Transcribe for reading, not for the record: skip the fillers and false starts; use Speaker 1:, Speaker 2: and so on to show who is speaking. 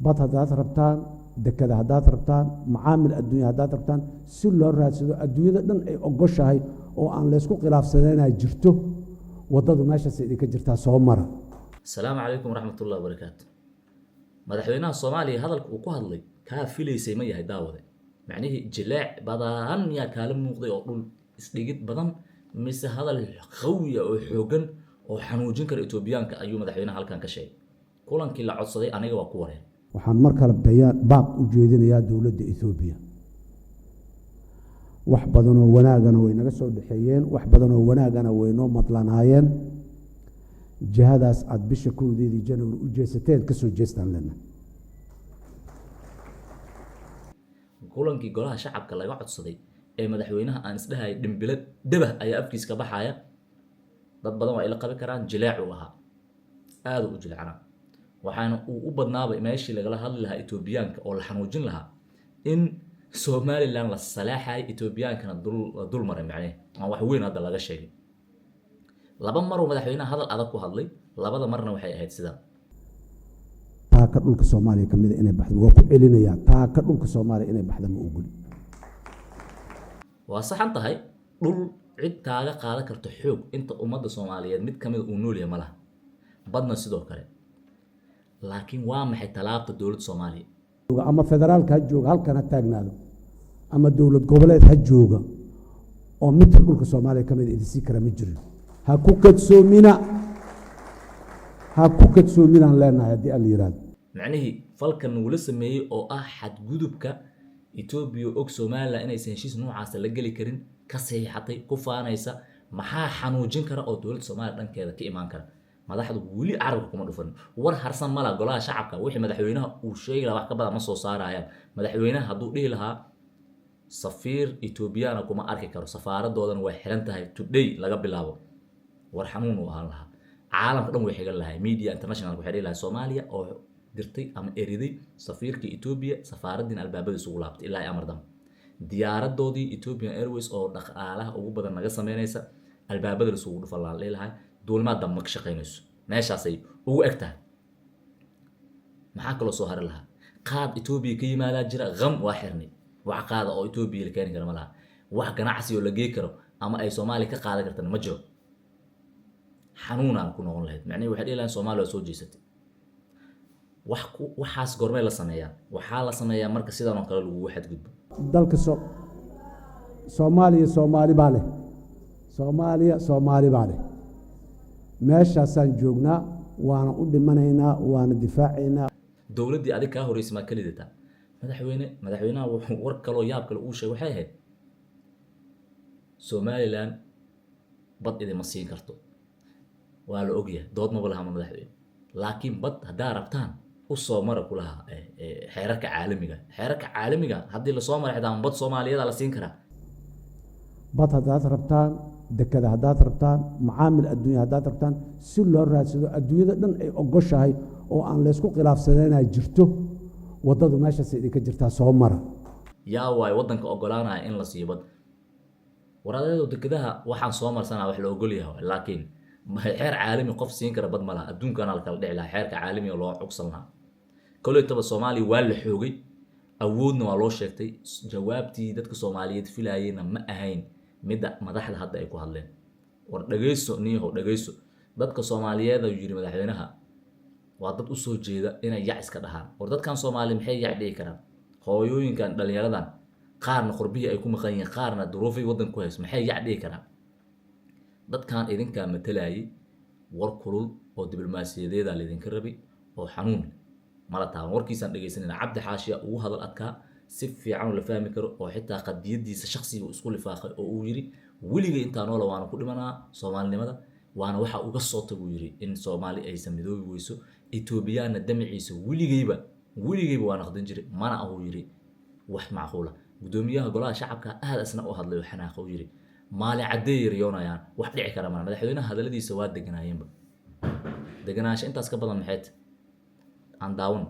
Speaker 1: bad haddaad rabtaan dekada haddaad rabtaan macaamil adduunya haddaad rabtaan si loo raadsado adduunyada dhan ay ogoshahay oo aan laysku khilaafsanayna jirto waddadu meeshaas idinka jirtaa soo mara.
Speaker 2: Asalaamu calaykum waraxmatullahi wabarakaatu. madaxweynaha Soomaaliya hadalka uu ku hadlay ka filaysay ma yahay daawade macnaheedu jilaac badan yaa kala muuqday oo dhul isdhigid badan mise hadal qawi oo xoogan oo xanuujin kara Itoobiyaanka ayuu madaxweynaha halkan ka sheegay kulankii la codsaday aniga waa ku wareer.
Speaker 1: waxaan mar kale baaq u jeedinayaa dawladda Itoobiya wax badan oo wanaagana way naga soo dhaxeeyeen wax badan oo wanaagana way noo madlanaayeen jihadaas aad bisha 1 January u jeesateen ka soo jeestaan lana
Speaker 2: kulankii golaha shacabka laga codsaday ee madaxweynaha aan isdhahay dhimbilad dabah ayaa afkiiska baxaya dad badan waa ila qabi karaan jilaac uu ahaa aad u jilacana waxaana uu u badnaabay meeshii lagala hadli lahaa Itoobiyaanka oo la xanuujin lahaa in Somaliland la salaaxay Itoobiyaankana dul maray macnaheedu aan wax weyn hadda laga sheegay laba mar oo madaxweynaha hadal adag ku hadlay labada marna waxay ahayd sida
Speaker 1: taaka dhulka Soomaaliya kamid inay baxdo waa ku celinaya taaka dhulka Soomaaliya inay baxdo ma ogol
Speaker 2: waa saxan tahay dhul cid kaaga qaadan karto xoog inta ummadda Soomaaliyeed mid kamid uu nool yahay malaha badna sidoo kale laakiin waa maxay talaabta dawladda Soomaaliya
Speaker 1: ama federaalka ha jooga halkan ha taagnaado ama dawlad goboleed ha jooga oo mid dhulka Soomaaliya kamid idin kara ma jiro ha ku kadsoomina leenahay hadii aan yiraahdo
Speaker 2: macnaheedu falkan wala sameeyay oo ah xadgudubka Itoobiya og Soomaaliya inay heshiis noocaas la gali karin ka saxiixatay ku faanaysa maxaa xanuujin kara oo dawladda Soomaaliya dhankeeda ka imaan kara madaxdu wali carabka kuma dhufan war harsan mala golaha shacabka wixii madaxweynaha uu sheegay wax ka badan ma soo saarayaan madaxweynaha haduu dhihi lahaa safiir Itoobiyana kuma arki karo safaaradoodan way xiran tahay today laga bilaabo war xanuun u ahaan lahaa caalamka dhan way xigan lahaa media international waxay dhihi Soomaaliya oo dirtay ama eriday safiirka Itoobiya safaaradin albaabada isugu laabtay ilaa ay amardam diyaaradoodii Ethiopian Airways oo dhaqaalaha ugu badan naga sameynaysa albaabada isugu dhufan lahaa duulimaadda ma ka shaqeynayso meeshaasay ugu egtahay maxaa kale soo haray lahaa qaad Itoobiya ka yimaada jira qam waa xirnay wax qaada oo Itoobiya la keenin kara malaha wax ganacsi oo la geey karo ama ay Soomaaliya ka qaadan kartaan ma jiro xanuunaan ku noqon lahayd macnaheedu waxay dhilaan Soomaaliya soo jeesatay waxaas goormay la sameeyaa waxa la sameeyaa marka sidan oo kale lagu xadgudbo
Speaker 1: dalka Soomaaliya baa leh meeshaasaan joognaa waana u dhimanaynaa waana difaacaynaa
Speaker 2: dawladdii adiga ka horeysay ma kalidata madaxweynaha wuxuu war kale oo yaab kale uu sheegay waxay ahayd Somaliland bad idin ma siin karto waa la ogyahay dood ma balaha madaxweyne laakiin bad hadaa rabtaan u soo mara kulaha xeerarka caalamiga haddii la soo maray xitaa bad Soomaaliyeed la siin karaa
Speaker 1: bad haddaad rabtaan dekada haddaad rabtaan macaamil adduunya haddaad rabtaan si loo raadsado adduunyada dhan ay ogoshahay oo aan laysku khilaafsanayna jirto waddadu meeshaas idinka jirtaa soo mara
Speaker 2: yaa waay waddanka ogolaanaya in la siiyo bad waradeedu dekadaha waxaan soo marsanaa wax la ogol yahay laakiin xeer caalami qof siin kara bad malaha adduunkana la kala dhici lahaa xeerka caalamiga loo cugsan lahaa koleetaba Soomaaliya waa la xoogay awoodna waa loo sheegtay jawaabtii dadka Soomaaliyeed filaayeen ma ahayn midda madaxda hadda ay ku hadleen war dhageyso dadka Soomaaliyeed ay yiri madaxweynaha waa dad u soo jeeda inay yac iska dhahaan war dadkan Soomaali maxay yac dhigi karaan hooyooyinkan dhalinyaradan qaarna qurbiga ay ku maqan yihiin qaarna duruufay wadan ku hayso maxay yac dhigi karaan dadkan idinka matalayay war kulul oo diblomaasiyadeed la idinka rabay oo xanuun mala taan warkiisan dhageysanina Cabdi Xaashiya uu hadal adkaa si fiican la fahmi karo oo xitaa qadiyadiisa shakhsiga isku lifaaqay oo uu yiri wiliga inta nool waana ku dhimanaa Soomaalinimada waana waxa uga soo tagu yiri in Soomaali ay samidoobi weyso Itoobiyana damiciisa wiligayba waana qadin jiray mana uu yiri wax macquula gudoomiyaha golaha shacabka aad asna oo hadlay xanaaq uu yiri maali cadeey riyoonayaan wax dhici kara ma madaxweynaha hadaladiisa waa deganaayeenba deganaansho intaas ka badan maxay aan daawan